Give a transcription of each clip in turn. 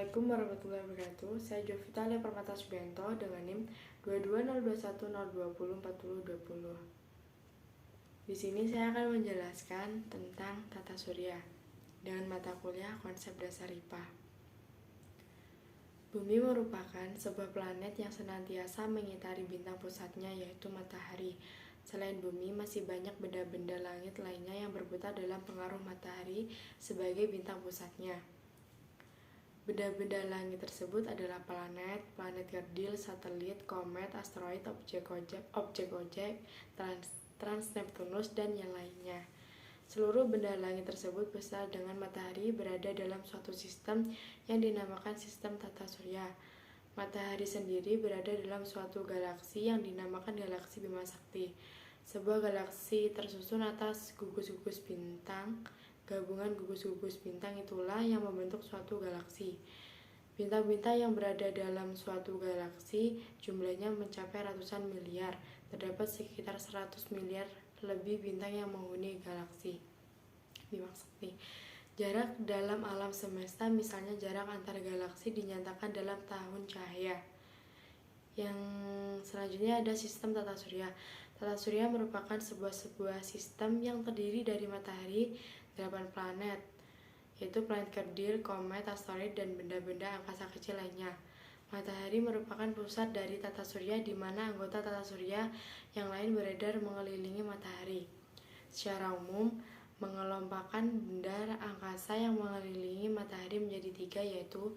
Assalamualaikum warahmatullahi wabarakatuh. Saya Jovita Lia Permata Subianto dengan NIM 2202102404020. Di sini saya akan menjelaskan tentang tata surya dengan mata kuliah konsep dasar IPA. Bumi merupakan sebuah planet yang senantiasa mengitari bintang pusatnya, yaitu matahari. Selain bumi, masih banyak benda-benda langit lainnya yang berputar dalam pengaruh matahari sebagai bintang pusatnya. Benda-benda langit tersebut adalah planet, planet kerdil, satelit, komet, asteroid, objek-objek, Trans-Neptunus, dan yang lainnya. Seluruh benda langit tersebut besar dengan matahari berada dalam suatu sistem yang dinamakan sistem tata surya. Matahari sendiri berada dalam suatu galaksi yang dinamakan galaksi Bima Sakti. Sebuah galaksi tersusun atas gugus-gugus bintang. Gabungan gugus-gugus bintang itulah yang membentuk suatu galaksi. Bintang-bintang yang berada dalam suatu galaksi jumlahnya mencapai ratusan miliar. Terdapat sekitar 100 miliar lebih bintang yang menghuni galaksi Bima Sakti. Jarak dalam alam semesta, misalnya jarak antar galaksi, dinyatakan dalam tahun cahaya. Yang selanjutnya ada sistem tata surya. Tata surya merupakan sebuah sistem yang terdiri dari matahari, 8 planet, yaitu planet kerdil, komet, asteroid, dan benda-benda angkasa kecil lainnya. Matahari merupakan pusat dari tata surya, di mana anggota tata surya yang lain beredar mengelilingi matahari. Secara umum, mengelompokkan benda angkasa yang mengelilingi matahari menjadi 3, yaitu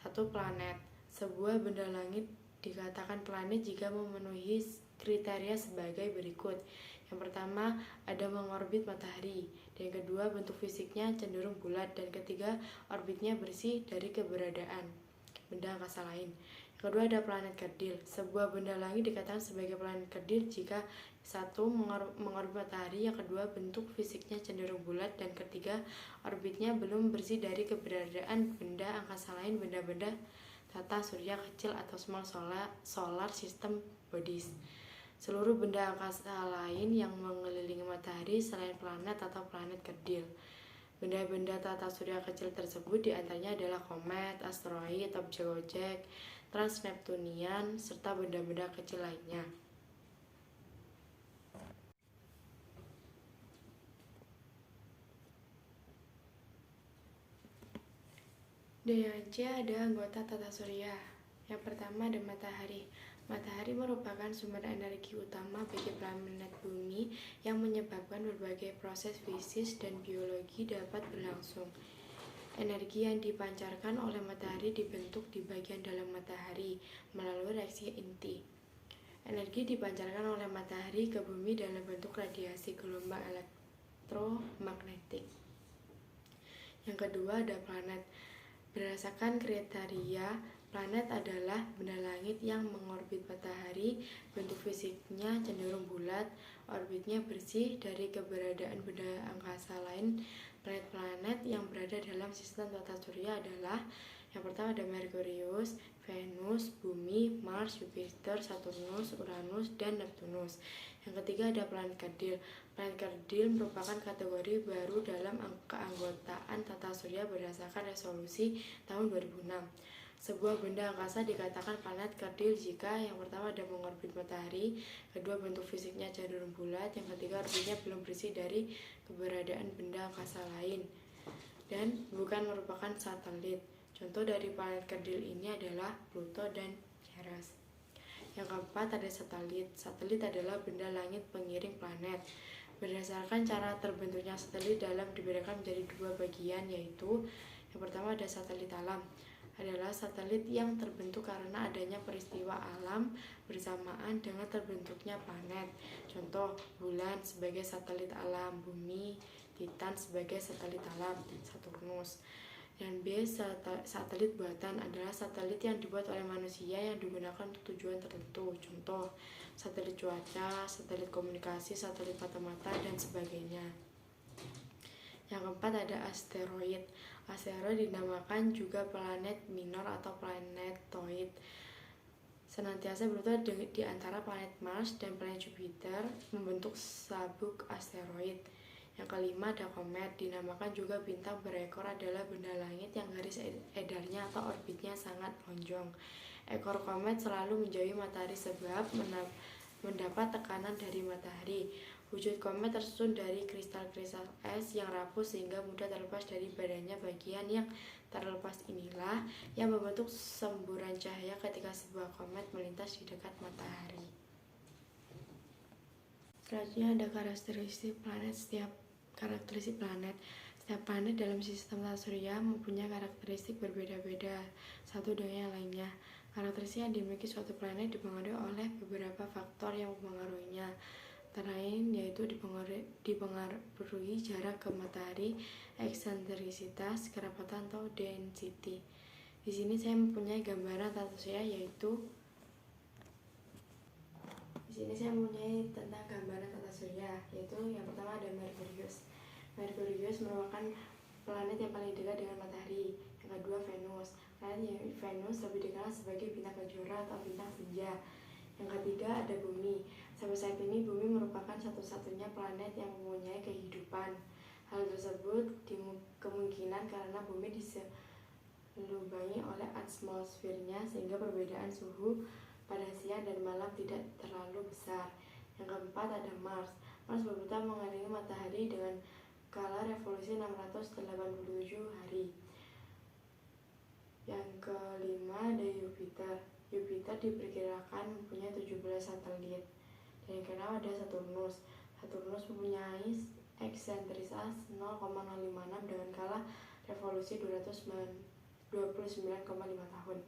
1. Planet. Sebuah benda langit dikatakan planet jika memenuhi kriteria sebagai berikut. Yang pertama, ada mengorbit matahari. Dan yang kedua, bentuk fisiknya cenderung bulat. Dan ketiga, orbitnya bersih dari keberadaan benda angkasa lain. Yang kedua, ada planet kerdil. Sebuah benda langit dikatakan sebagai planet kerdil jika 1. Mengorbit matahari, yang kedua, bentuk fisiknya cenderung bulat, dan ketiga, orbitnya belum bersih dari keberadaan benda angkasa lain, benda-benda tata surya kecil atau small solar system bodies. Seluruh benda angkasa lain yang mengelilingi matahari selain planet atau planet kerdil. Benda-benda tata surya kecil tersebut diantaranya adalah komet, asteroid, objek-objek, Trans-Neptunian, serta benda-benda kecil lainnya. D&C ada anggota tata surya. Yang pertama ada matahari. Matahari merupakan sumber energi utama bagi planet bumi yang menyebabkan berbagai proses fisik dan biologi dapat berlangsung. Energi yang dipancarkan oleh matahari dibentuk di bagian dalam matahari melalui reaksi inti. Energi dipancarkan oleh matahari ke bumi dalam bentuk radiasi gelombang elektromagnetik. Yang kedua ada planet. Berdasarkan kriteria, planet adalah benda langit yang mengorbit matahari, bentuk fisiknya cenderung bulat, orbitnya bersih dari keberadaan benda angkasa lain. Planet-planet yang berada dalam sistem tata surya adalah yang pertama ada Merkurius, Venus, Bumi, Mars, Jupiter, Saturnus, Uranus, dan Neptunus. Yang ketiga ada planet kerdil. Planet kerdil merupakan kategori baru dalam keanggotaan tata surya berdasarkan resolusi tahun 2006. Sebuah benda angkasa dikatakan planet kerdil jika yang pertama ada mengorbit matahari, kedua bentuk fisiknya cenderung bulat, yang ketiga orbitnya belum bersih dari keberadaan benda angkasa lain dan bukan merupakan satelit. Contoh dari planet kerdil ini adalah Pluto dan Ceres. Yang keempat ada satelit. Satelit adalah benda langit pengiring planet. Berdasarkan cara terbentuknya satelit dalam diberikan menjadi 2 bagian, yaitu yang pertama ada satelit alam. Adalah satelit yang terbentuk karena adanya peristiwa alam bersamaan dengan terbentuknya planet. Contoh, bulan sebagai satelit alam, bumi, Titan sebagai satelit alam, Saturnus. Dan B, satelit buatan adalah satelit yang dibuat oleh manusia yang digunakan untuk tujuan tertentu. Contoh, satelit cuaca, satelit komunikasi, satelit mata-mata, dan sebagainya. Yang keempat ada asteroid. Asteroid dinamakan juga planet minor atau planetoid. Senantiasa berada di antara planet Mars dan planet Jupiter, membentuk sabuk asteroid. Yang kelima ada komet, dinamakan juga bintang berekor, adalah benda langit yang garis edarnya atau orbitnya sangat lonjong. Ekor komet selalu menjauhi matahari sebab mendapat tekanan dari matahari. Wujud komet tersusun dari kristal-kristal es yang rapuh sehingga mudah terlepas dari badannya. Bagian yang terlepas inilah yang membentuk semburan cahaya ketika sebuah komet melintas di dekat matahari. Selanjutnya ada karakteristik planet. Setiap planet dalam sistem tata surya mempunyai karakteristik berbeda-beda satu dengan yang lainnya. Karakteristik yang dimiliki suatu planet dipengaruhi oleh beberapa faktor yang mempengaruhinya. Antara lain yaitu dipengaruhi jarak ke matahari, eksentrisitas, kerapatan atau density. Di sini saya mempunyai gambaran tata surya tentang gambaran tata surya, yaitu yang pertama ada Merkurius. Merkurius merupakan planet yang paling dekat dengan matahari. Yang kedua Venus. Venus lebih dikenal sebagai bintang kejora atau bintang senja. Yang ketiga ada Bumi. Sampai saat ini Bumi merupakan satu-satunya planet yang mempunyai kehidupan. Hal tersebut kemungkinan karena Bumi diselubangi oleh atmosfernya sehingga perbedaan suhu pada siang dan malam tidak terlalu besar. Yang keempat ada Mars. Mars berputar mengelilingi matahari dengan skala revolusi 687 hari. Yang kelima ada Jupiter. Jupiter diperkirakan mempunyai 17 satelit. Dan yang keenam ada Saturnus. Saturnus mempunyai eksentrisitas 0,056 dengan skala revolusi 229,5 tahun.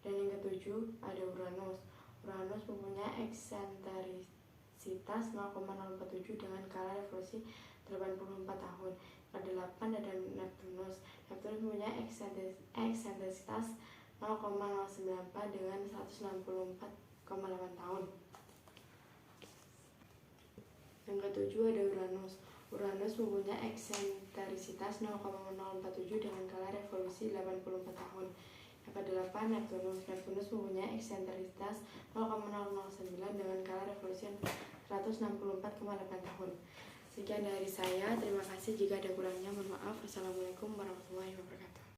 Dan yang ketujuh ada Uranus. Uranus mempunyai eksentrisitas 0,047 dengan skala revolusi 84 tahun. Kedelapan ada Neptunus. Neptunus mempunyai eksentrisitas 0,094 dengan 164,8 tahun. Yang ketujuh ada Uranus. Uranus mempunyai eksentrisitas 0,047 dengan skala revolusi 84 tahun. Yang kedelapan Neptunus. Neptunus mempunyai eksentrisitas 0,009 dengan skala revolusi 164,8 tahun. Sekian dari saya, terima kasih. Jika ada kurangnya mohon maaf. Wassalamualaikum warahmatullahi wabarakatuh.